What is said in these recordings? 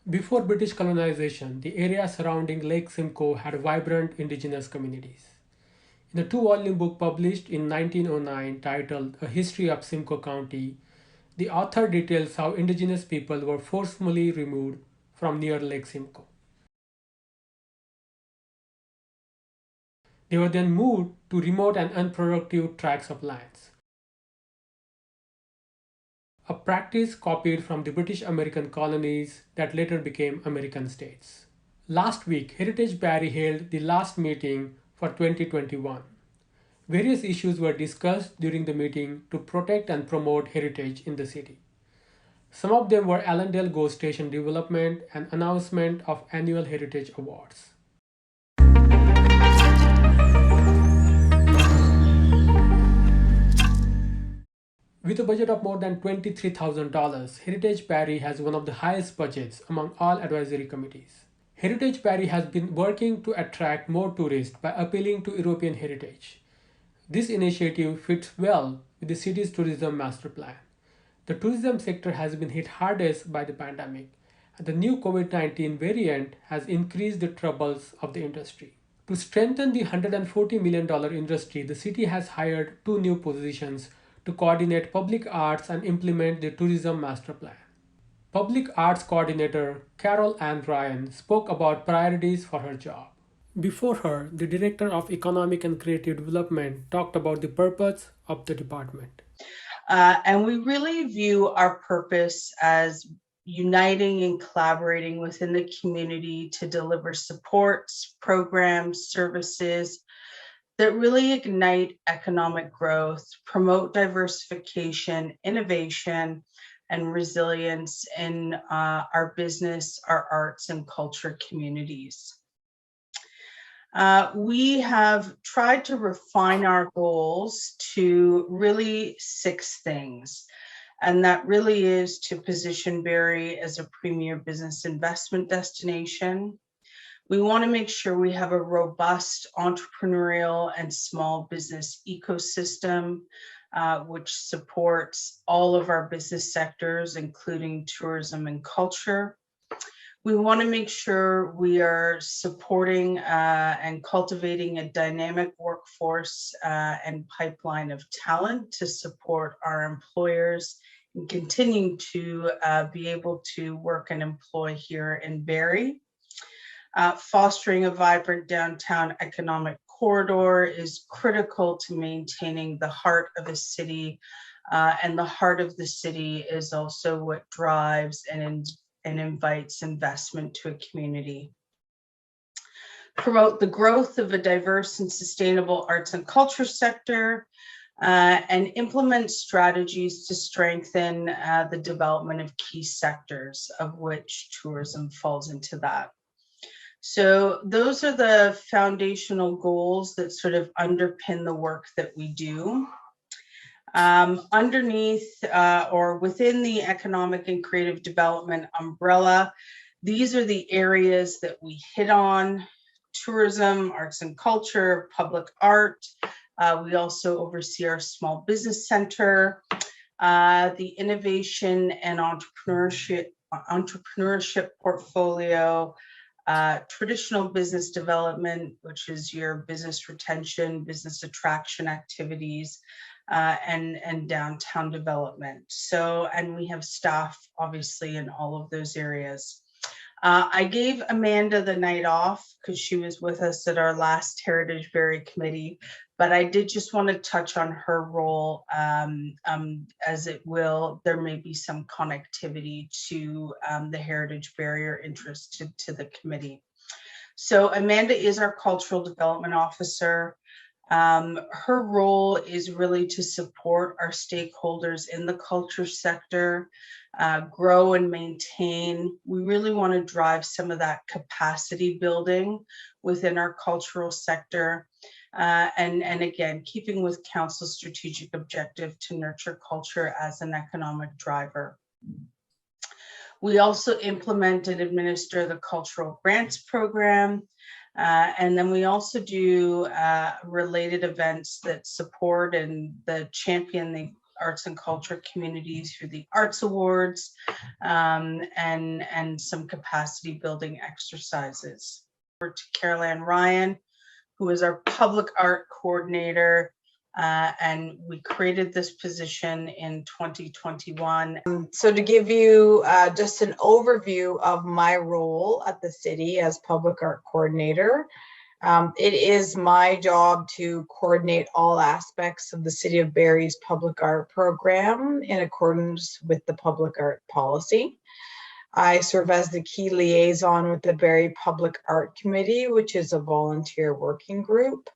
Before British colonization, the area surrounding Lake Simcoe had vibrant indigenous communities. In a two-volume book published in 1909 titled A History of Simcoe County, the author details how indigenous people were forcefully removed from near Lake Simcoe. They were then moved to remote and unproductive tracts of lands, a practice copied from the British American colonies that later became American states. Last week, Heritage Barrie held the last meeting for 2021. Various issues were discussed during the meeting to protect and promote heritage in the city. Some of them were Allandale GO station development and announcement of annual heritage awards. With a budget of more than $23,000, Heritage Barrie has one of the highest budgets among all advisory committees. Heritage Barrie has been working to attract more tourists by appealing to European heritage. This initiative fits well with the city's tourism master plan. The tourism sector has been hit hardest by the pandemic, and the new COVID-19 variant has increased the troubles of the industry. To strengthen the $140 million industry, the city has hired two new positions to coordinate public arts and implement the tourism master plan. Public arts coordinator Carol Ann Ryan spoke about priorities for her job. Before her, the Director of Economic and Creative Development talked about the purpose of the department. And we really view our purpose as uniting and collaborating within the community to deliver supports, programs, services that really ignite economic growth, promote diversification, innovation, and resilience in our business, our arts, and culture communities. We have tried to refine our goals to really 6 things. And that really is to position Barrie as a premier business investment destination. We want to make sure we have a robust entrepreneurial and small business ecosystem, which supports all of our business sectors, including tourism and culture. We want to make sure we are supporting and cultivating a dynamic workforce and pipeline of talent to support our employers and continuing to be able to work and employ here in Barrie. Fostering a vibrant downtown economic corridor is critical to maintaining the heart of a city, and the heart of the city is also what drives and invites investment to a community. Promote the growth of a diverse and sustainable arts and culture sector, and implement strategies to strengthen the development of key sectors, of which tourism falls into that. So those are the foundational goals that sort of underpin the work that we do. Underneath or within the economic and creative development umbrella, these are the areas that we hit on: tourism, arts and culture, public art. We also oversee our small business center, the innovation and entrepreneurship portfolio, traditional business development, which is your business retention, business attraction activities, and downtown development. So, and we have staff obviously in all of those areas. I gave Amanda the night off because she was with us at our last Heritage Barrie committee, but I did just want to touch on her role, as there may be some connectivity to the Heritage Barrier interest to the committee. So Amanda is our cultural development officer. Her role is really to support our stakeholders in the culture sector, grow and maintain. We really want to drive some of that capacity building within our cultural sector. And again, keeping with Council's strategic objective to nurture culture as an economic driver. We also implement and administer the cultural grants program. And then we also do related events that support and champion the arts and culture communities through the Arts Awards, and some capacity building exercises. Over to Carol Ann Ryan, who is our public art coordinator, and we created this position in 2021. So to give you just an overview of my role at the city as public art coordinator, it is my job to coordinate all aspects of the City of Barrie's public art program in accordance with the public art policy. I serve as the key liaison with the Barrie Public Art Committee, which is a volunteer working group.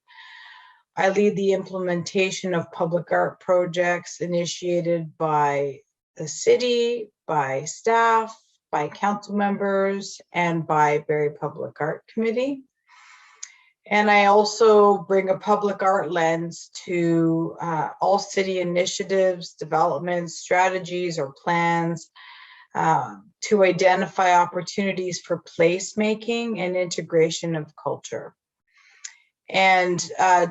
I lead the implementation of public art projects initiated by the city, by staff, by council members, and by Barrie Public Art Committee. And I also bring a public art lens to all city initiatives, developments, strategies, or plans to identify opportunities for placemaking and integration of culture. And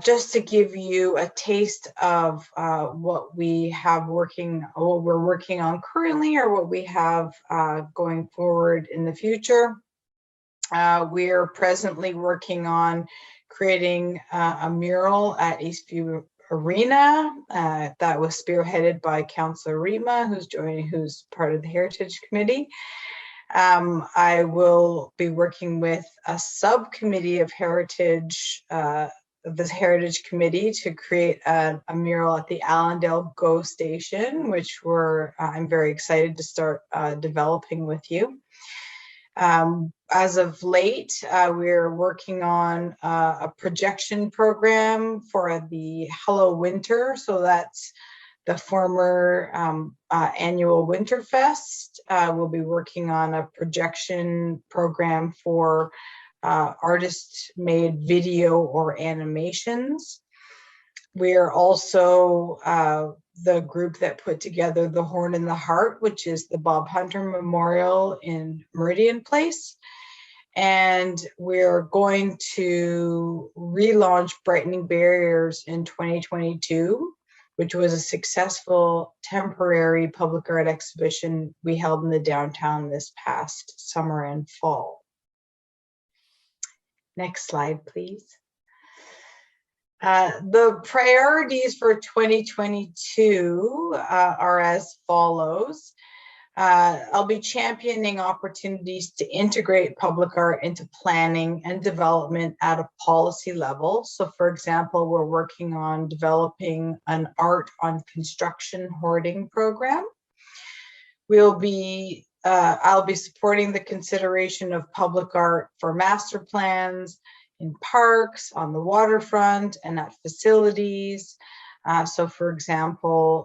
just to give you a taste of what we have what we're working on currently, or what we have going forward in the future, we are presently working on creating a mural at Eastview Arena that was spearheaded by Councillor Rima, who's part of the Heritage Committee. I will be working with a subcommittee of this Heritage Committee to create a mural at the Allandale GO station, which I'm very excited to start developing with you. As of late, we're working on a projection program for the Hello Winter. So that's the former annual Winterfest. We'll be working on a projection program for artist-made video or animations. We are also the group that put together the Horn in the Heart, which is the Bob Hunter Memorial in Meridian Place. And we're going to relaunch Brightening Barriers in 2022, which was a successful temporary public art exhibition we held in the downtown this past summer and fall. Next slide, please. The priorities for 2022 are as follows. I'll be championing opportunities to integrate public art into planning and development at a policy level. So for example, we're working on developing an art on construction hoarding program. I'll be supporting the consideration of public art for master plans, in parks, on the waterfront, and at facilities. So for example,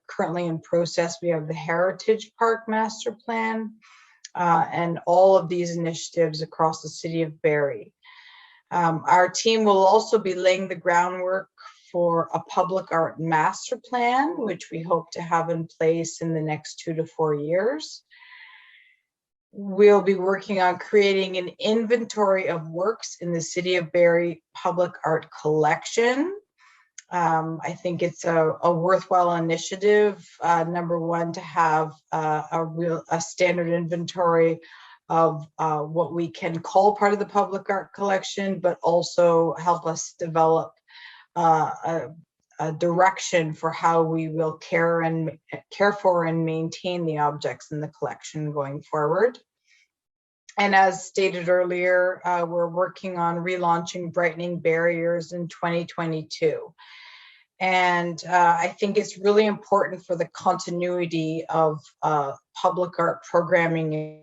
currently in process, we have the Heritage Park Master Plan, and all of these initiatives across the city of Barrie. Our team will also be laying the groundwork for a public art master plan, which we hope to have in place in the next 2 to 4 years. We'll be working on creating an inventory of works in the City of Barrie public art collection. I think it's a worthwhile initiative. Number one, to have a standard inventory of what we can call part of the public art collection, but also help us develop a direction for how we will care for and maintain the objects in the collection going forward. And as stated earlier, we're working on relaunching Brightening Barriers in 2022. And I think it's really important for the continuity of public art programming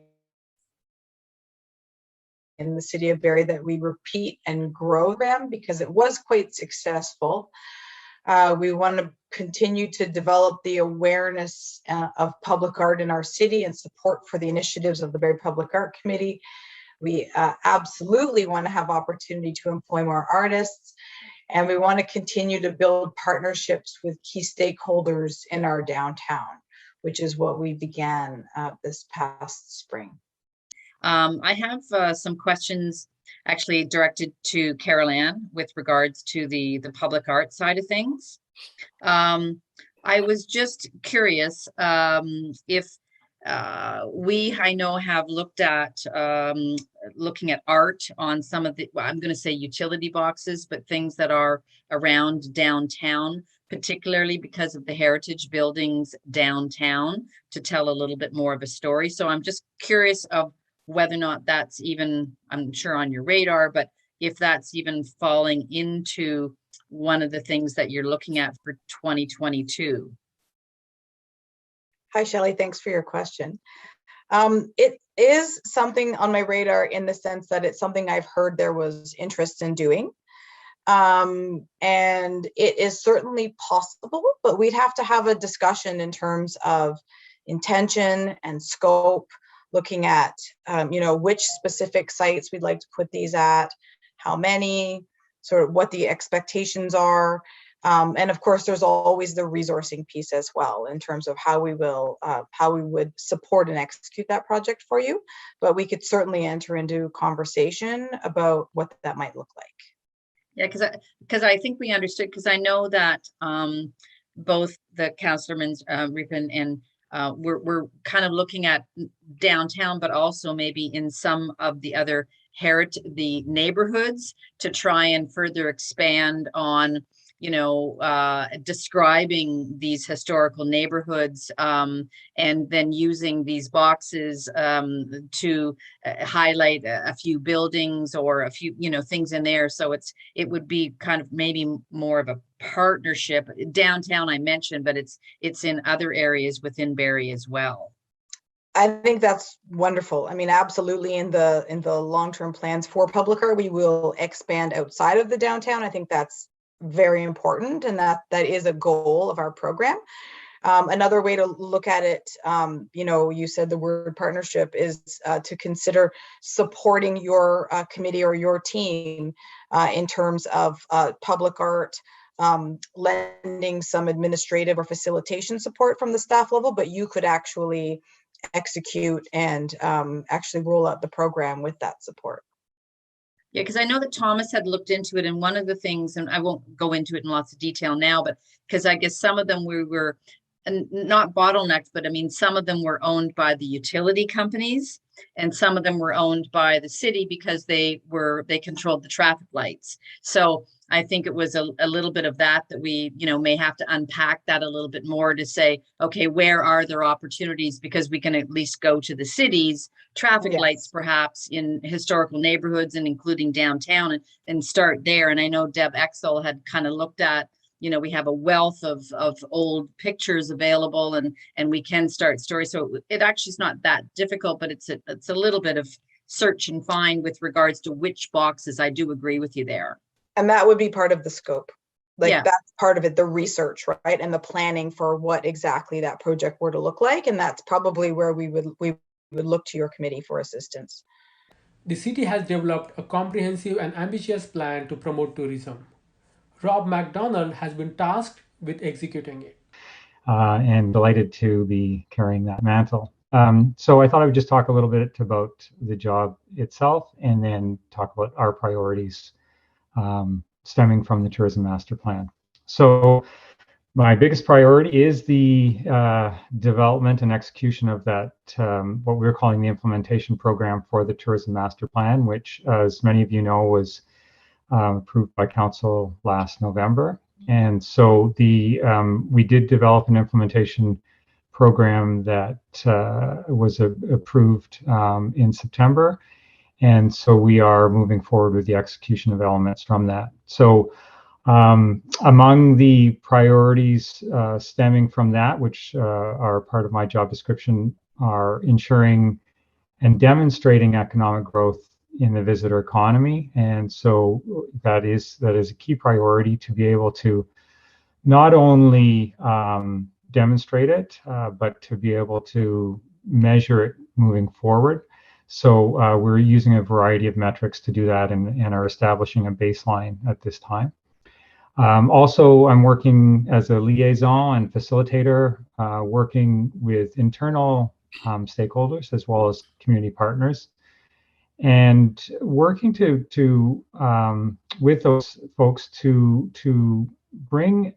in the city of Barrie that we repeat and grow them, because it was quite successful. We want to continue to develop the awareness of public art in our city and support for the initiatives of the Barrie Public Art Committee. We absolutely want to have opportunity to employ more artists, and we want to continue to build partnerships with key stakeholders in our downtown, which is what we began this past spring. I have some questions actually directed to Carol Ann with regards to the public art side of things. I was just curious if I know, have looked at looking at art on some of the, well, I'm going to say utility boxes, but things that are around downtown, particularly because of the heritage buildings downtown, to tell a little bit more of a story. So I'm just curious of whether or not that's even, I'm sure, on your radar, but if that's even falling into one of the things that you're looking at for 2022. Hi, Shelley. Thanks for your question. It is something on my radar in the sense that it's something I've heard there was interest in doing. And it is certainly possible, but we'd have to have a discussion in terms of intention and scope, looking at, which specific sites we'd like to put these at, how many, sort of what the expectations are. And of course, there's always the resourcing piece as well in terms of how we would support and execute that project for you. But we could certainly enter into conversation about what that might look like. Yeah, because I think we understood, because I know that both the councilmen Ripon and we're kind of looking at downtown, but also maybe in some of the other the neighborhoods, to try and further expand on, describing these historical neighborhoods, and then using these boxes to highlight a few buildings or a few, things in there. So it would be kind of maybe more of a partnership. Downtown I mentioned, but it's in other areas within Barrie as well. I think that's wonderful. I mean, absolutely, in the long-term plans for public art, we will expand outside of the downtown. I think that's very important, and that is a goal of our program. Another way to look at it, you said the word partnership, is to consider supporting your committee or your team in terms of public art, lending some administrative or facilitation support from the staff level, but you could actually execute and actually roll out the program with that support. Yeah, because I know that Thomas had looked into it, and one of the things, and I won't go into it in lots of detail now, but because I guess some of them we were, and not bottlenecks, but I mean, some of them were owned by the utility companies, and some of them were owned by the city because they controlled the traffic lights. So I think it was a little bit of that we, may have to unpack that a little bit more to say, okay, where are there opportunities? Because we can at least go to the city's traffic lights, perhaps in historical neighborhoods and including downtown, and start there. And I know Deb Exel had kind of looked at, we have a wealth of old pictures available, and we can start stories. So it actually is not that difficult, but it's a little bit of search and find with regards to which boxes. I do agree with you there. And that would be part of the scope. Yeah. That's part of it, the research, right? And the planning for what exactly that project were to look like. And that's probably where we would look to your committee for assistance. The city has developed a comprehensive and ambitious plan to promote tourism. Rob McDonald has been tasked with executing it. And delighted to be carrying that mantle. So I thought I would just talk a little bit about the job itself, and then talk about our priorities stemming from the Tourism Master Plan. So my biggest priority is the development and execution of that, what we're calling the implementation program for the Tourism Master Plan, which, as many of you know, was approved by Council last November. And so we did develop an implementation program that was approved in September. And so we are moving forward with the execution of elements from that. So among the priorities stemming from that, which are part of my job description, are ensuring and demonstrating economic growth in the visitor economy. And so that is a key priority, to be able to not only demonstrate it, but to be able to measure it moving forward. So we're using a variety of metrics to do that, and are establishing a baseline at this time. Also, I'm working as a liaison and facilitator, working with internal stakeholders as well as community partners, and working to with those folks to bring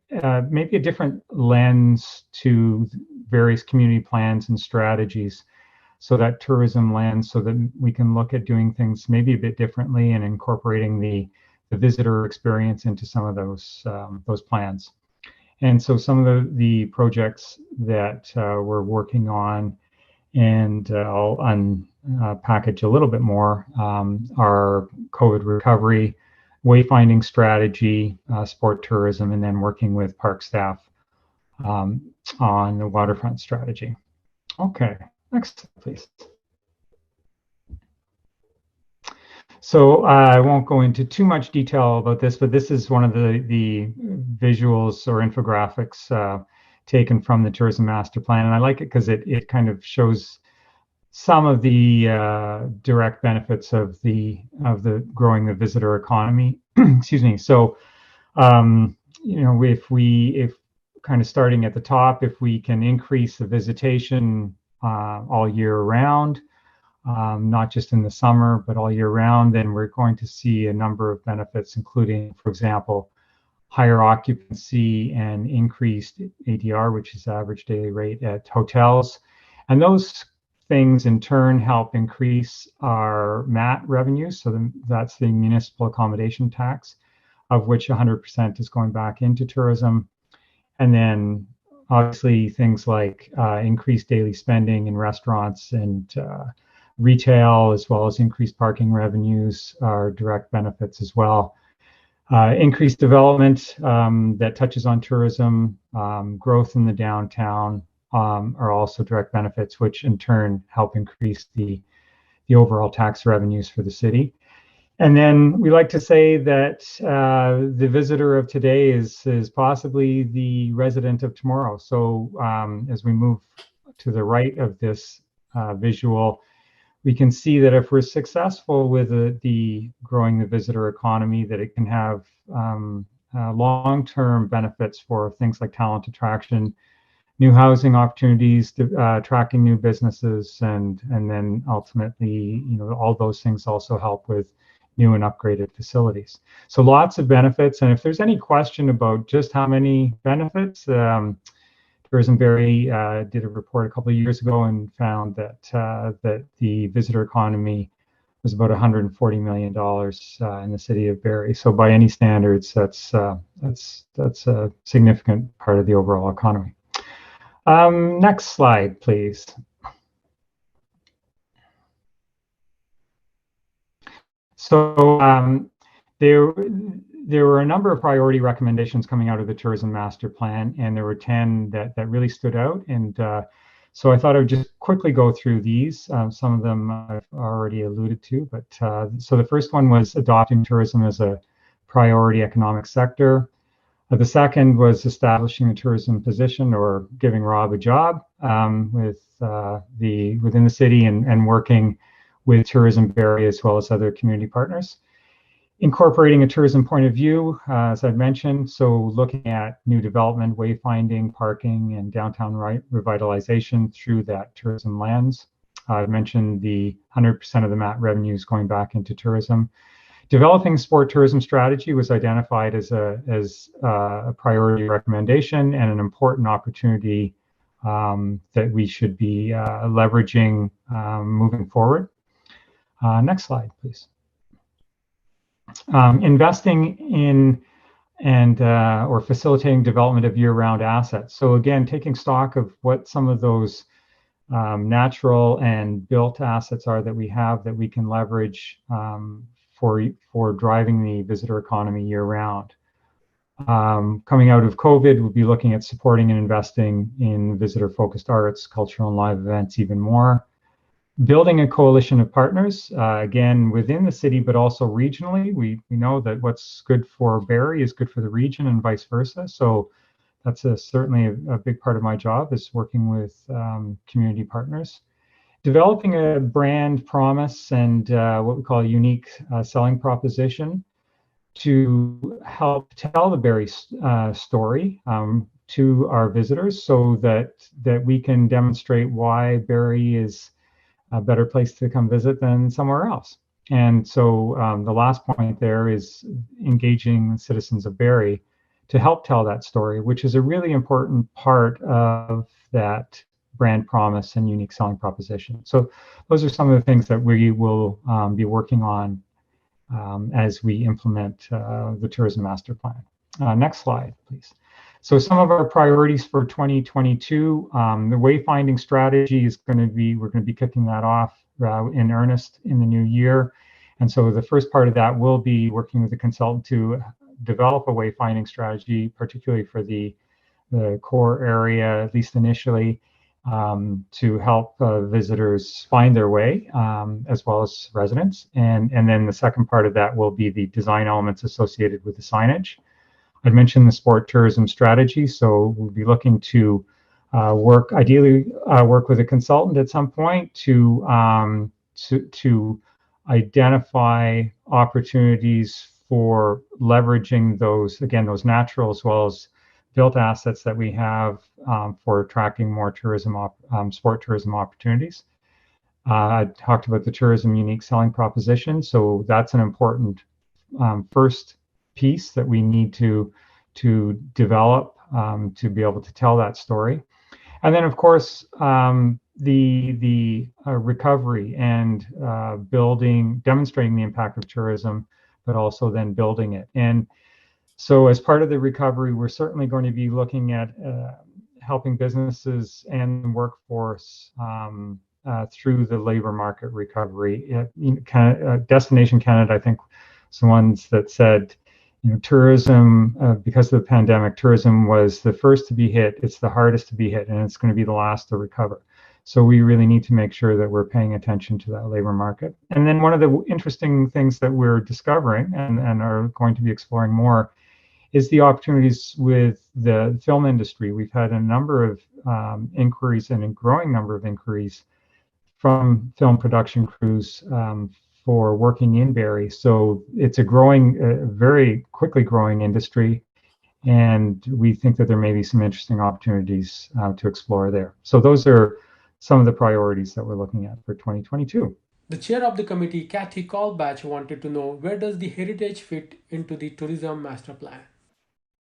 maybe a different lens to various community plans and strategies, so that tourism lens, so that we can look at doing things maybe a bit differently and incorporating the visitor experience into some of those plans. And so some of the projects that we're working on, and I'll unpackage a little bit more, are COVID recovery, wayfinding strategy, sport tourism, and then working with park staff on the waterfront strategy. Okay, next, please. So I won't go into too much detail about this, but this is one of the visuals or infographics taken from the Tourism Master Plan, and I like it because it kind of shows some of the direct benefits of the growing the visitor economy. Excuse me. So you know, if kind of starting at the top, if we can increase the visitation all year round, not just in the summer, but all year round, then we're going to see a number of benefits, including, for example, higher occupancy and increased ADR, which is average daily rate at hotels. And those things in turn help increase our MAT revenues. So that's the municipal accommodation tax, of which 100% is going back into tourism. And then obviously things like increased daily spending in restaurants and retail, as well as increased parking revenues, are direct benefits as well. Increased development that touches on tourism, growth in the downtown are also direct benefits, which in turn help increase the overall tax revenues for the city. And then we like to say that the visitor of today is possibly the resident of tomorrow. So as we move to the right of this visual, we can see that if we're successful with the growing the visitor economy, that it can have long-term benefits for things like talent attraction, new housing opportunities, attracting new businesses, and then ultimately, you know, all those things also help with new and upgraded facilities. So lots of benefits. And if there's any question about just how many benefits, Tourism Barrie did a report a couple of years ago and found that that the visitor economy was about $140 million in the city of Barrie. So by any standards, that's a significant part of the overall economy. Next slide, please. So there were a number of priority recommendations coming out of the Tourism Master Plan, and there were 10 that really stood out. And so I thought I would just quickly go through these. Some of them I've already alluded to, but so the first one was adopting tourism as a priority economic sector. The second was establishing a tourism position, or giving Rob a job within the city and working with Tourism Barrie as well as other community partners. Incorporating a tourism point of view, as I've mentioned, so looking at new development, wayfinding, parking, and downtown revitalization through that tourism lens. I've mentioned the 100% of the MAT revenues going back into tourism. Developing sport tourism strategy was identified as a priority recommendation and an important opportunity that we should be leveraging moving forward. Next slide, please. Investing in and or facilitating development of year-round assets. So again, taking stock of what some of those natural and built assets are that we have that we can leverage for driving the visitor economy year-round. Coming out of COVID, we'll be looking at supporting and investing in visitor-focused arts, cultural and live events even more. Building a coalition of partners, again, within the city, but also regionally. We know that what's good for Barrie is good for the region and vice versa. So that's certainly a big part of my job, is working with community partners. Developing a brand promise and what we call a unique selling proposition to help tell the Barrie story to our visitors, so that we can demonstrate why Barrie is a better place to come visit than somewhere else. And so the last point there is engaging citizens of Barrie to help tell that story, which is a really important part of that brand promise and unique selling proposition. So those are some of the things that we will be working on as we implement the tourism master plan. Next slide, please. So some of our priorities for 2022, the wayfinding strategy is going to be, we're going to be kicking that off in earnest in the new year. And so the first part of that will be working with a consultant to develop a wayfinding strategy, particularly for the core area, at least initially, to help visitors find their way, as well as residents. And then the second part of that will be the design elements associated with the signage. I'd mentioned the sport tourism strategy, so we'll be looking to ideally work with a consultant at some point to identify opportunities for leveraging those natural as well as built assets that we have for attracting more sport tourism opportunities. I talked about the tourism unique selling proposition, so that's an important first piece that we need to develop to be able to tell that story. And then, of course, the recovery and demonstrating the impact of tourism, but also then building it. And so as part of the recovery, we're certainly going to be looking at helping businesses and the workforce through the labor market recovery. Destination Canada, I think, is the ones that said, tourism, because of the pandemic, tourism was the first to be hit, it's the hardest to be hit, and it's going to be the last to recover. So we really need to make sure that we're paying attention to that labor market. And then one of the interesting things that we're discovering and are going to be exploring more is the opportunities with the film industry. We've had a number of inquiries and a growing number of inquiries from film production crews for working in Barrie. So it's a very quickly growing industry, and we think that there may be some interesting opportunities to explore there. So those are some of the priorities that we're looking at for 2022. The chair of the committee, Kathy Colbach, wanted to know, where does the heritage fit into the tourism master plan?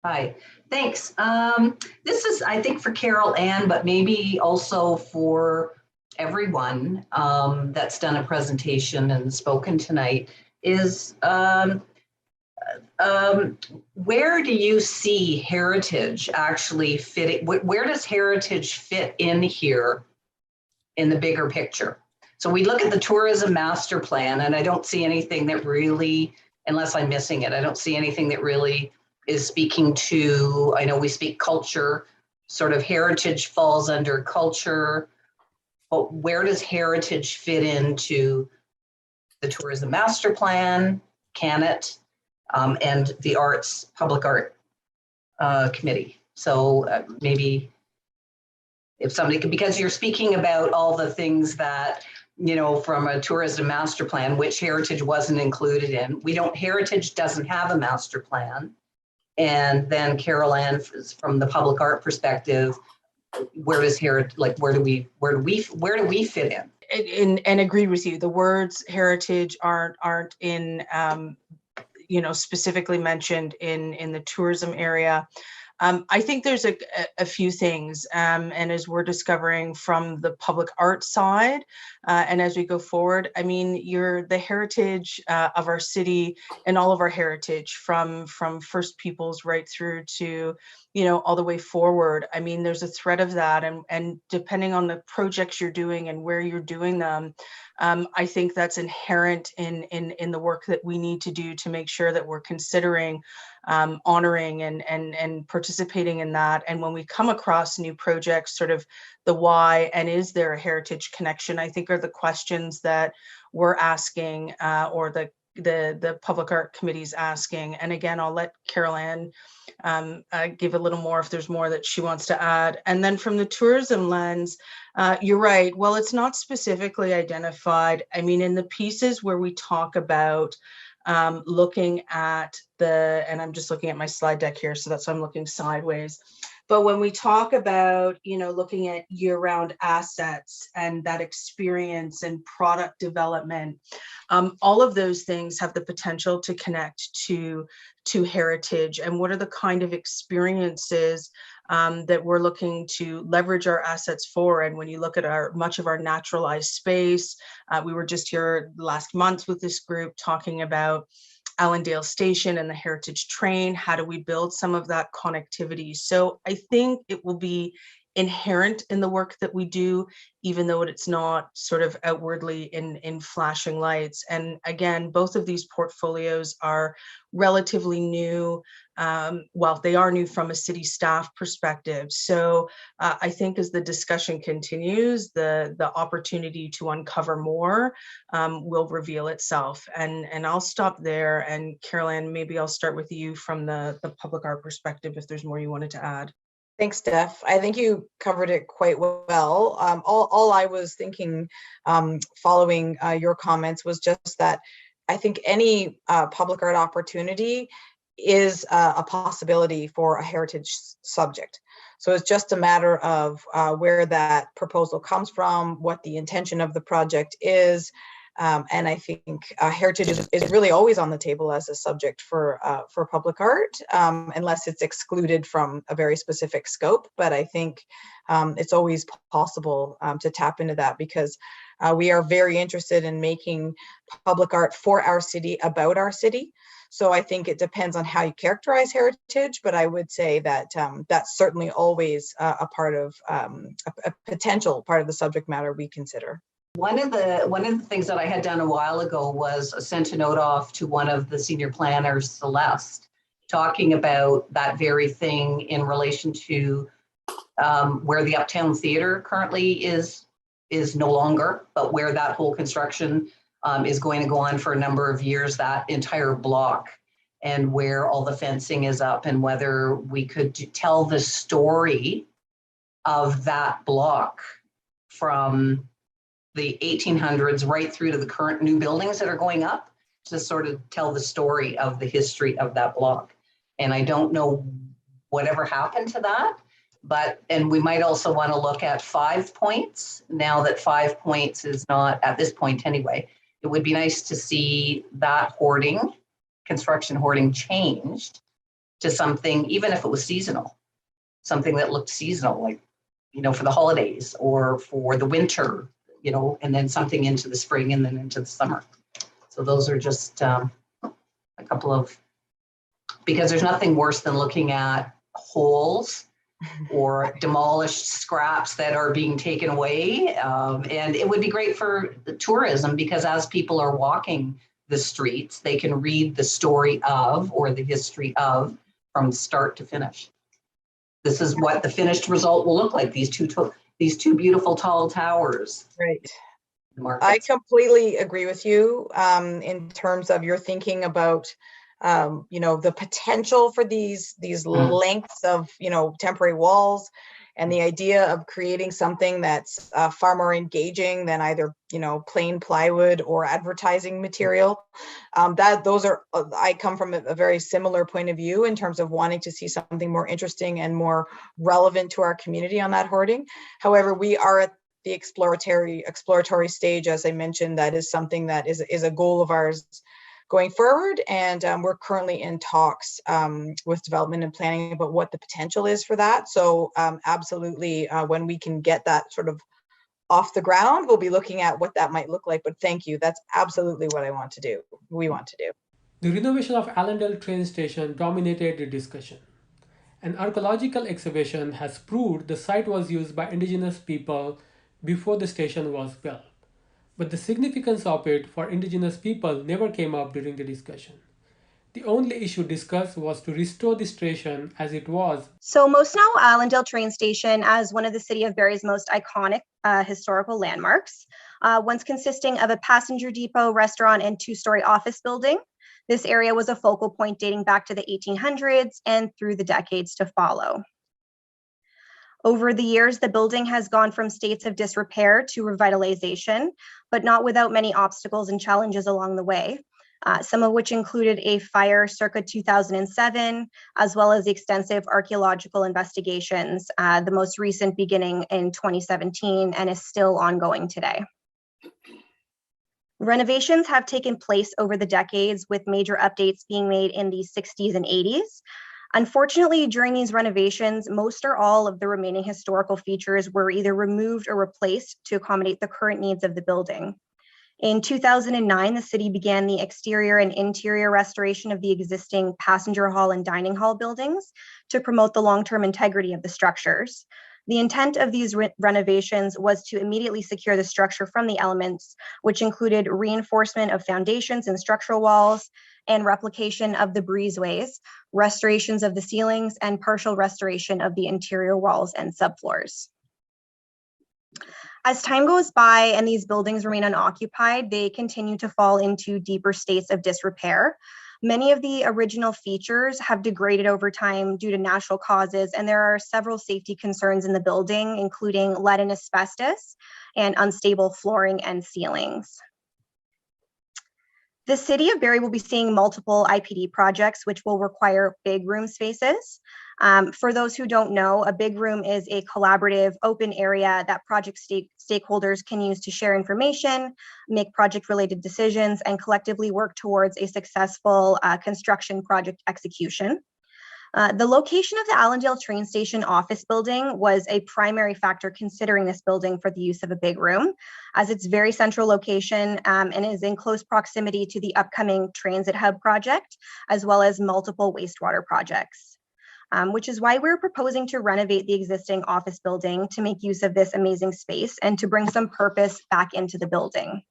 Hi, thanks. This is, I think, for Carol Ann, but maybe also for everyone that's done a presentation and spoken tonight, is where do you see heritage actually fitting? Where does heritage fit in here in the bigger picture? So we look at the tourism master plan, and I don't see anything that really, unless I'm missing it, I don't see anything that really is speaking to, I know we speak culture, sort of heritage falls under culture, but where does heritage fit into the tourism master plan, can it, and the arts, public art committee? So maybe if somebody could, because you're speaking about all the things that, from a tourism master plan, which heritage wasn't included in. Heritage doesn't have a master plan. And then Carol Ann, from the public art perspective, where does heritage, like, where do we fit in? And agree with you. The words heritage aren't in, specifically mentioned in the tourism area. I think there's a few things, and as we're discovering from the public art side, and as we go forward, I mean, the heritage of our city and all of our heritage from First Peoples right through to, all the way forward. I mean, there's a thread of that, and depending on the projects you're doing and where you're doing them, I think that's inherent in the work that we need to do to make sure that we're considering honoring and participating in that. And when we come across new projects, sort of the why and is there a heritage connection, I think are the questions that we're asking, or the public art committee's asking. And again, I'll let Carol Ann give a little more if there's more that she wants to add. And then from the tourism lens, you're right. Well, it's not specifically identified. I mean, in the pieces where we talk about looking at and I'm just looking at my slide deck here, so that's why I'm looking sideways. But when we talk about, looking at year-round assets and that experience and product development, all of those things have the potential to connect to heritage. And what are the kind of experiences that we're looking to leverage our assets for? And when you look at much of our naturalized space, we were just here last month with this group talking about Allandale Station and the Heritage Train. How do we build some of that connectivity? So I think it will be inherent in the work that we do, even though it's not sort of outwardly in flashing lights. And again, both of these portfolios are relatively new. Well, they are new from a city staff perspective. So I think as the discussion continues, the opportunity to uncover more will reveal itself. And I'll stop there. And Caroline, maybe I'll start with you from the public art perspective, if there's more you wanted to add. Thanks, Steph. I think you covered it quite well. All I was thinking following your comments was just that I think any public art opportunity is a possibility for a heritage subject. So it's just a matter of where that proposal comes from, what the intention of the project is. And I think heritage is really always on the table as a subject for public art, unless it's excluded from a very specific scope. But I think it's always possible to tap into that, because we are very interested in making public art for our city, about our city. So I think it depends on how you characterize heritage, but I would say that that's certainly always a part of a potential part of the subject matter we consider. One of the things that I had done a while ago was sent a note off to one of the senior planners, Celeste, talking about that very thing in relation to where the Uptown Theatre currently is no longer, but where that whole construction is going to go on for a number of years, that entire block, and where all the fencing is up, and whether we could tell the story of that block from the 1800s right through to the current new buildings that are going up, to sort of tell the story of the history of that block. And I don't know whatever happened to that, and we might also want to look at 5 Points, now that 5 Points is not, at this point anyway. It would be nice to see that construction hoarding changed to something, even if it was seasonal, something that looked seasonal, like, for the holidays or for the winter, and then something into the spring and then into the summer. So those are just a couple of, because there's nothing worse than looking at holes or demolished scraps that are being taken away. And it would be great for the tourism, because as people are walking the streets, they can read the story of, or the history of, from start to finish. This is what the finished result will look like. These two beautiful tall towers. Right. I completely agree with you in terms of your thinking about the potential for these lengths of temporary walls, and the idea of creating something that's far more engaging than either plain plywood or advertising material. I come from a very similar point of view in terms of wanting to see something more interesting and more relevant to our community on that hoarding. However, we are at the exploratory stage, as I mentioned. That is something that is a goal of ours going forward, and we're currently in talks with development and planning about what the potential is for that. So absolutely, when we can get that sort of off the ground, we'll be looking at what that might look like. But thank you, that's absolutely what we want to do. The renovation of Allandale train station dominated the discussion. An archaeological excavation has proved the site was used by Indigenous people before the station was built. But the significance of it for Indigenous people never came up during the discussion. The only issue discussed was to restore the station as it was. So most know Allandale train station as one of the city of Barrie's most iconic historical landmarks, once consisting of a passenger depot, restaurant, and two-story office building. This area was a focal point dating back to the 1800s and through the decades to follow. Over the years, the building has gone from states of disrepair to revitalization, but not without many obstacles and challenges along the way. some of which included a fire circa 2007, as well as extensive archaeological investigations, the most recent beginning in 2017 and is still ongoing today. Renovations have taken place over the decades, with major updates being made in the 60s and 80s. Unfortunately, during these renovations, most or all of the remaining historical features were either removed or replaced to accommodate the current needs of the building. In 2009, the city began the exterior and interior restoration of the existing passenger hall and dining hall buildings to promote the long-term integrity of the structures. The intent of these renovations was to immediately secure the structure from the elements, which included reinforcement of foundations and structural walls, and replication of the breezeways, restorations of the ceilings, and partial restoration of the interior walls and subfloors. As time goes by and these buildings remain unoccupied, they continue to fall into deeper states of disrepair. Many of the original features have degraded over time due to natural causes, and there are several safety concerns in the building, including lead and asbestos and unstable flooring and ceilings. The city of Barrie will be seeing multiple IPD projects, which will require big room spaces. For those who don't know, a big room is a collaborative open area that project stakeholders can use to share information, make project-related decisions, and collectively work towards a successful construction project execution. The location of the Allandale train station office building was a primary factor considering this building for the use of a big room, as it's very central location and is in close proximity to the upcoming transit hub project, as well as multiple wastewater projects. Which is why we're proposing to renovate the existing office building to make use of this amazing space and to bring some purpose back into the building.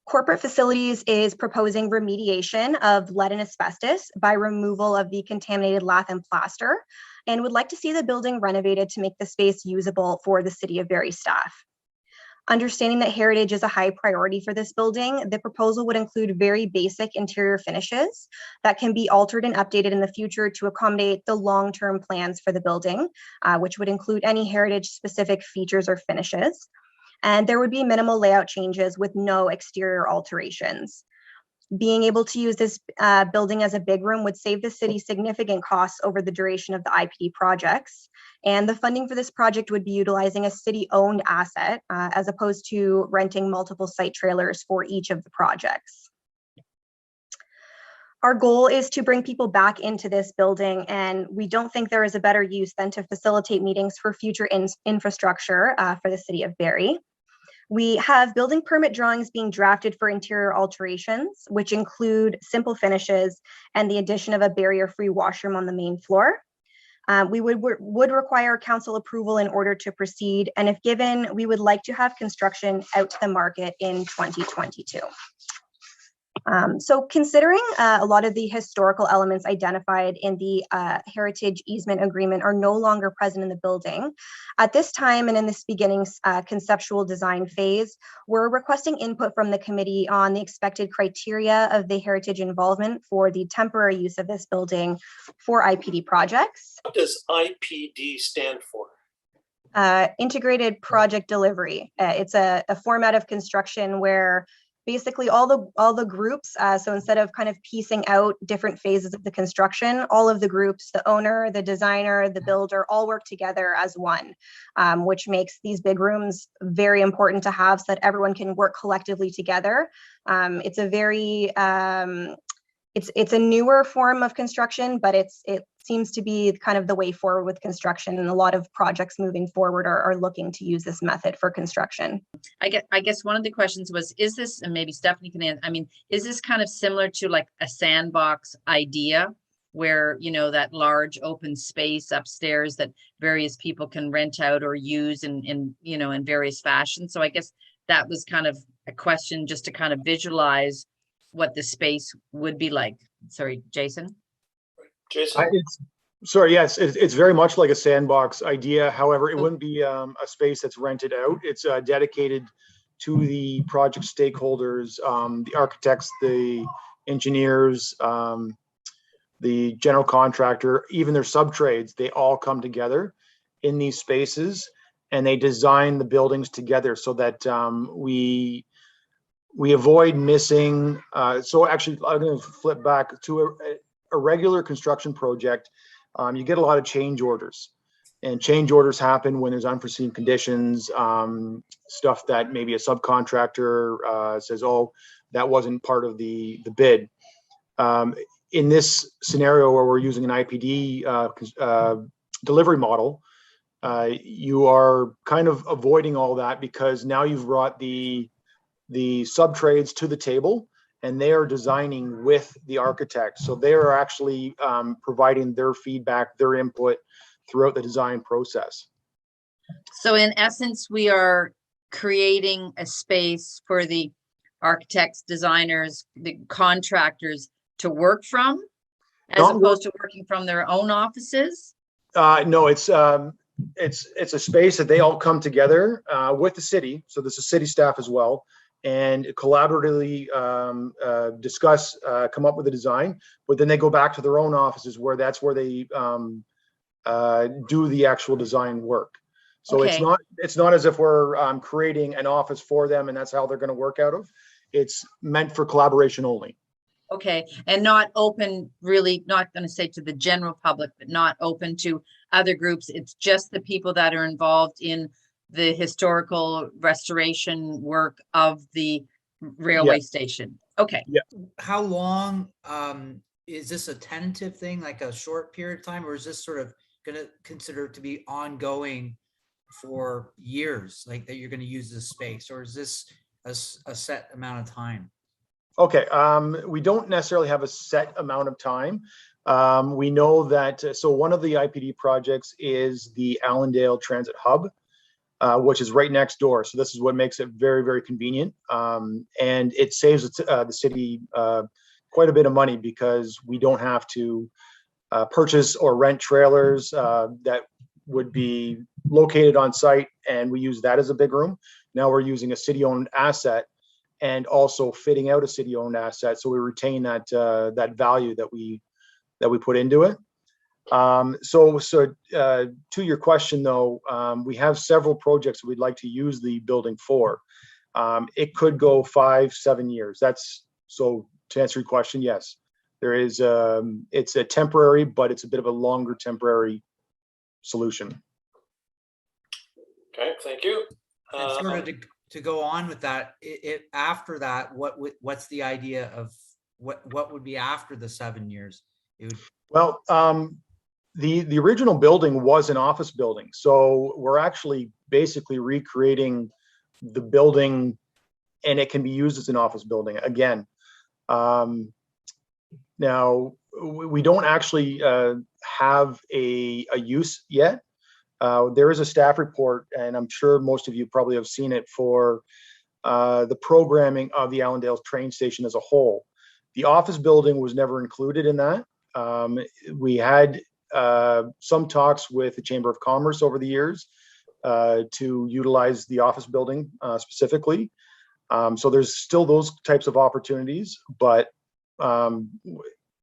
Corporate Facilities is proposing remediation of lead and asbestos by removal of the contaminated lath and plaster, and would like to see the building renovated to make the space usable for the City of Barrie staff. Understanding that heritage is a high priority for this building, the proposal would include very basic interior finishes that can be altered and updated in the future to accommodate the long-term plans for the building, which would include any heritage-specific features or finishes. And there would be minimal layout changes with no exterior alterations. Being able to use this building as a big room would save the city significant costs over the duration of the IPD projects. And the funding for this project would be utilizing a city-owned asset as opposed to renting multiple site trailers for each of the projects. Our goal is to bring people back into this building, and we don't think there is a better use than to facilitate meetings for future infrastructure for the City of Barrie. We have building permit drawings being drafted for interior alterations, which include simple finishes and the addition of a barrier-free washroom on the main floor. We would require council approval in order to proceed, and if given, we would like to have construction out to the market in 2022. So considering a lot of the historical elements identified in the heritage easement agreement are no longer present in the building, at this time and in this beginning conceptual design phase, we're requesting input from the committee on the expected criteria of the heritage involvement for the temporary use of this building for IPD projects. What does IPD stand for? Integrated Project Delivery. It's a format of construction where basically all the groups, so instead of kind of piecing out different phases of the construction, all of the groups, the owner, the designer, the builder, all work together as one, which makes these big rooms very important to have so that everyone can work collectively together. It's a very, it's a newer form of construction, but it seems to be kind of the way forward with construction, and a lot of projects moving forward are looking to use this method for construction. I guess one of the questions was, is this, and maybe Stephanie can answer, I mean, is this kind of similar to like a sandbox idea where, you know, that large open space upstairs that various people can rent out or use in you know, in various fashions? So I guess that was kind of a question just to kind of visualize what the space would be like. Sorry, Jason? Jason? It's very much like a sandbox idea. However, it wouldn't be a space that's rented out. It's dedicated to the project stakeholders, the architects, the engineers, the general contractor, even their sub-trades. They all come together in these spaces and they design the buildings together so that we we avoid missing, so actually I'm going to flip back to a regular construction project. You get a lot of change orders, and change orders happen when there's unforeseen conditions, stuff that maybe a subcontractor says, oh, that wasn't part of the bid. In this scenario where we're using an IPD delivery model, you are kind of avoiding all that, because now you've brought the sub-trades to the table, and they are designing with the architect. So they are actually providing their feedback, their input throughout the design process. So in essence, we are creating a space for the architects, designers, the contractors to work from, as opposed to working from their own offices? No, it's a space that they all come together with the city. So there's a city staff as well, and collaboratively discuss, come up with a design, but then they go back to their own offices where that's where they do the actual design work. So Okay. it's not as if we're creating an office for them and that's how they're going to work out of. It's meant for collaboration only. Okay, and not open, really, not going to say to the general public, but not open to other groups. It's just the people that are involved in the historical restoration work of the railway station. Okay. Yeah. How long is this a tentative thing, like a short period of time, or is this sort of going to consider to be ongoing for years, like that you're going to use this space, or is this a set amount of time? Okay, we don't necessarily have a set amount of time. We know that, so one of the IPD projects is the Allandale Transit Hub, which is right next door. So this is what makes it very, very convenient. And it saves the city quite a bit of money, because we don't have to purchase or rent trailers that would be located on site, and we use that as a big room. Now we're using a city-owned asset and also fitting out a city-owned asset, so we retain that that value that we put into it. So to your question though, we have several projects we'd like to use the building for. It could go 5-7 years. That's, so to answer your question, yes, there is it's a temporary, but it's a bit of a longer temporary solution. Okay, thank you. And sort of to go on with that, after that, what's the idea of what would be after the 7 years? It would... Well, the original building was an office building, so we're actually basically recreating the building, and it can be used as an office building again. Now we don't actually have a use yet. There is a staff report, and I'm sure most of you probably have seen it, for the programming of the Allandale train station as a whole. The office building was never included in that. We had some talks with the Chamber of Commerce over the years to utilize the office building specifically. So there's still those types of opportunities, but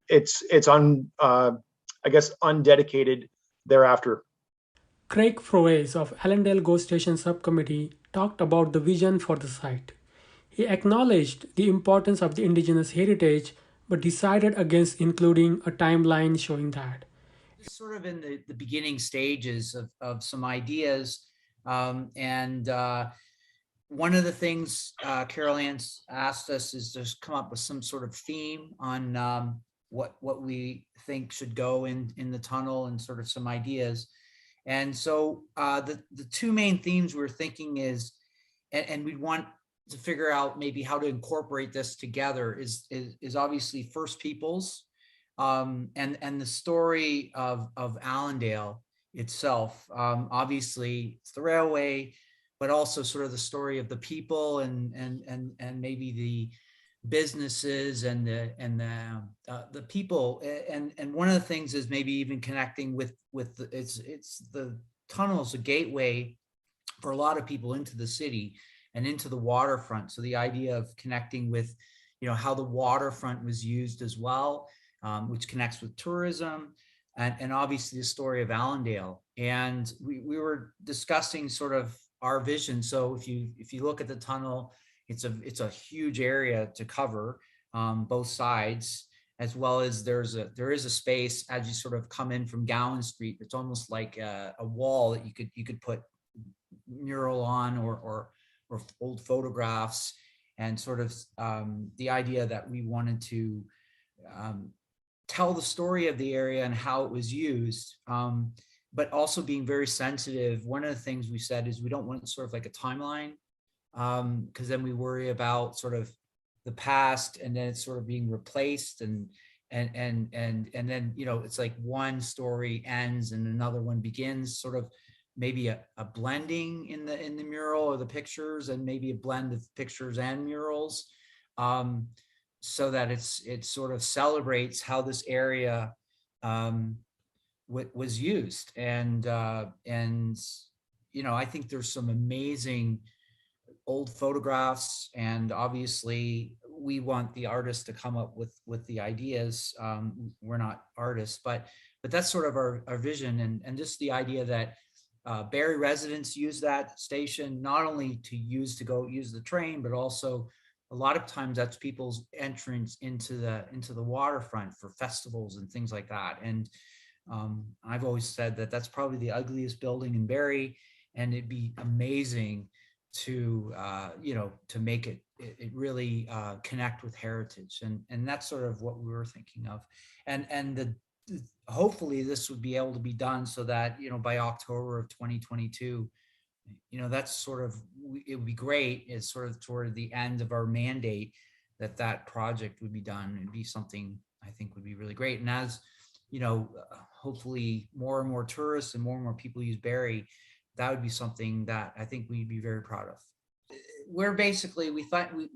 it's I guess undedicated thereafter. Craig Froese of Allandale GO Station Subcommittee talked about the vision for the site. He acknowledged the importance of the Indigenous heritage, but decided against including a timeline showing that. It's sort of in the beginning stages of some ideas. And one of the things Carol Ann's asked us is to come up with some sort of theme on what we think should go in the tunnel, and sort of some ideas. And so the two main themes we're thinking is, and we want to figure out maybe how to incorporate this together, is obviously First Peoples, and the story of Allandale itself. Obviously it's the railway, but also sort of the story of the people and maybe the businesses and the people. And one of the things is maybe even connecting with it's the tunnel's a gateway for a lot of people into the city and into the waterfront. So the idea of connecting with, how the waterfront was used as well, which connects with tourism, and obviously the story of Allandale. And we were discussing sort of our vision. So if you look at the tunnel, it's a huge area to cover, both sides, as well as there is a space as you sort of come in from Gowan Street. It's almost like a wall that you could put mural on, or old photographs, and sort of the idea that we wanted to tell the story of the area and how it was used, but also being very sensitive. One of the things we said is we don't want sort of like a timeline, because then we worry about sort of the past and then it's sort of being replaced, and then, you know, it's like one story ends and another one begins, sort of maybe a blending in the mural or the pictures, and maybe a blend of pictures and murals, so that it sort of celebrates how this area was used. And you know, I think there's some amazing old photographs, and obviously we want the artists to come up with the ideas. We're not artists, but that's sort of our vision, and just the idea that Barrie residents use that station not only to go use the train, but also a lot of times that's people's entrance into the waterfront for festivals and things like that. And I've always said that that's probably the ugliest building in Barrie, and it'd be amazing to you know, to make it really connect with heritage, and that's sort of what we were thinking of. And hopefully this would be able to be done so that, you know, by October of 2022, you know, that's sort of, it would be great. It's sort of toward the end of our mandate that project would be done. It'd be something I think would be really great. And as you know, hopefully more and more tourists and more people use Barrie, that would be something that I think we'd be very proud of. We're basically, we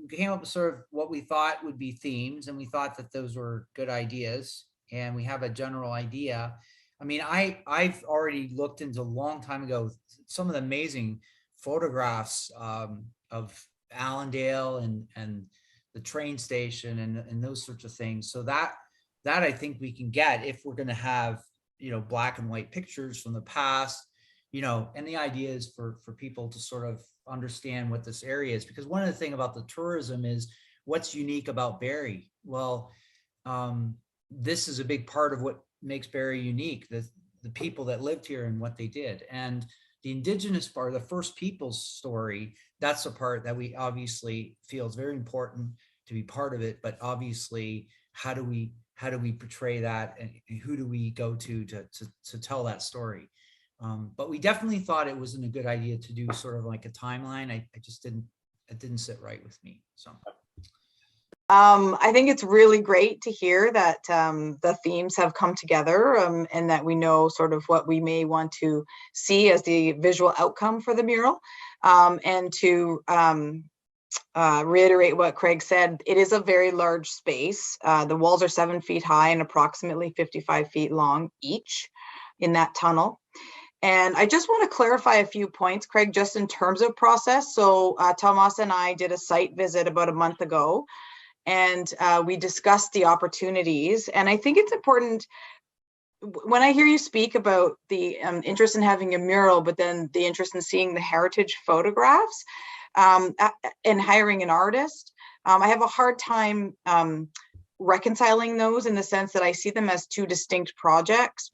came up with sort of what we thought would be themes, and we thought that those were good ideas, and we have a general idea. I mean, I've already looked into a long time ago some of the amazing photographs of Allandale and the train station and those sorts of things. So that I think we can get if we're going to have, you know, black and white pictures from the past, you know, and the idea is for people to sort of understand what this area is, because one of the things about the tourism is what's unique about Barrie. Well, this is a big part of what makes Barrie unique, the people that lived here and what they did. And the Indigenous part, the First Peoples story, that's the part that we obviously feel is very important to be part of it. But obviously, how do we portray that, and who do we go to tell that story? But we definitely thought it wasn't a good idea to do sort of like a timeline. It didn't sit right with me. So I think it's really great to hear that the themes have come together, and that we know sort of what we may want to see as the visual outcome for the mural. And to reiterate what Craig said, it is a very large space. The walls are 7 feet high and approximately 55 feet long each in that tunnel. And I just want to clarify a few points, Craig, just in terms of process. So Tomas and I did a site visit about a month ago, and we discussed the opportunities. And I think it's important, when I hear you speak about the interest in having a mural, but then the interest in seeing the heritage photographs and hiring an artist, I have a hard time reconciling those, in the sense that I see them as two distinct projects.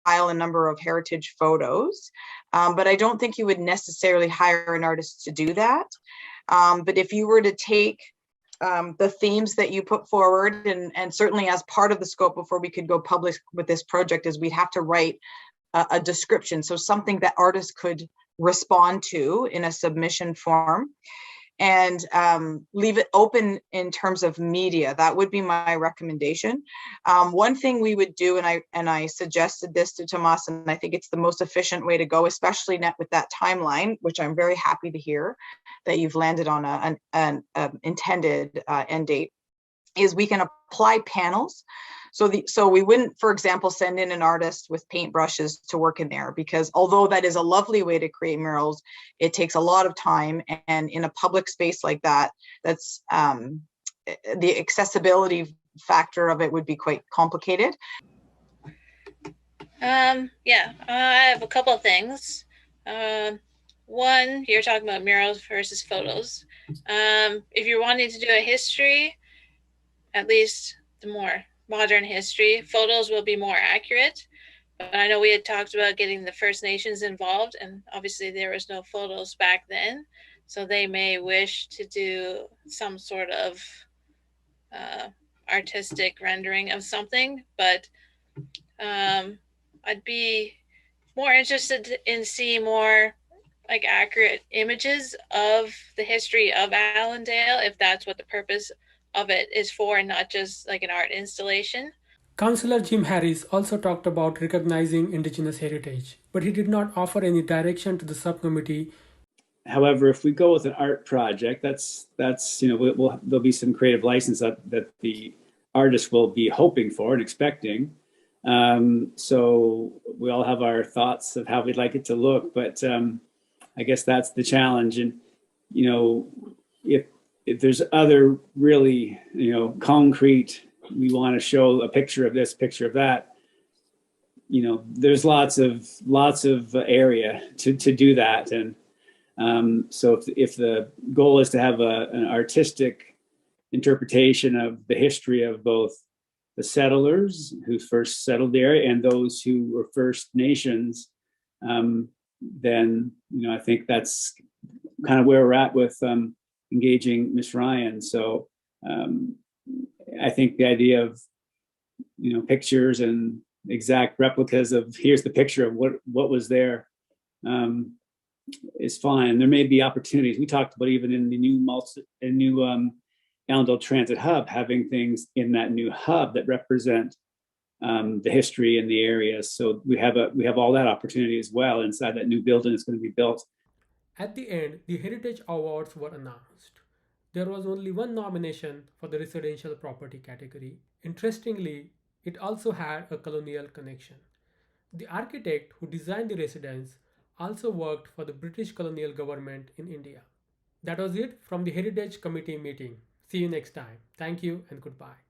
A number of heritage photos, but I don't think you would necessarily hire an artist to do that. But if you were to take the themes that you put forward, and certainly as part of the scope before we could go public with this project, is we'd have to write a description, so something that artists could respond to in a submission form, and leave it open in terms of media. That would be my recommendation. One thing we would do, and I suggested this to Tomas, and I think it's the most efficient way to go, especially with that timeline, which I'm very happy to hear that you've landed on an intended end date, is we can apply panels. So we wouldn't, for example, send in an artist with paintbrushes to work in there, because although that is a lovely way to create murals, it takes a lot of time. And in a public space like that, that's the accessibility factor of it would be quite complicated. Yeah, I have a couple of things. One, you're talking about murals versus photos. If you're wanting to do a history, at least the more modern history, photos will be more accurate. But I know we had talked about getting the First Nations involved, and obviously there was no photos back then. So they may wish to do some sort of artistic rendering of something, but I'd be more interested in seeing more like accurate images of the history of Allendale, if that's what the purpose of it is for, and not just like an art installation. Councillor Jim Harris also talked about recognizing Indigenous heritage, but he did not offer any direction to the subcommittee. However, if we go with an art project, that's there'll be some creative license that the artist will be hoping for and expecting. So we all have our thoughts of how we'd like it to look, but I guess that's the challenge. And if there's other really concrete, we want to show a picture of this, picture of that. There's lots of area to do that. And so if the goal is to have an artistic interpretation of the history of both the settlers who first settled the area and those who were First Nations, then I think that's kind of where we're at with engaging Ms. Ryan. So I think the idea of pictures and exact replicas of here's the picture of what was there is fine. There may be opportunities. We talked about even in the new Allendale Transit Hub, having things in that new hub that represent the history in the area. So we have all that opportunity as well inside that new building that's going to be built. At the end, the Heritage Awards were announced. There was only one nomination for the residential property category. Interestingly, it also had a colonial connection. The architect who designed the residence also worked for the British colonial government in India. That was it from the Heritage Committee meeting. See you next time. Thank you and goodbye.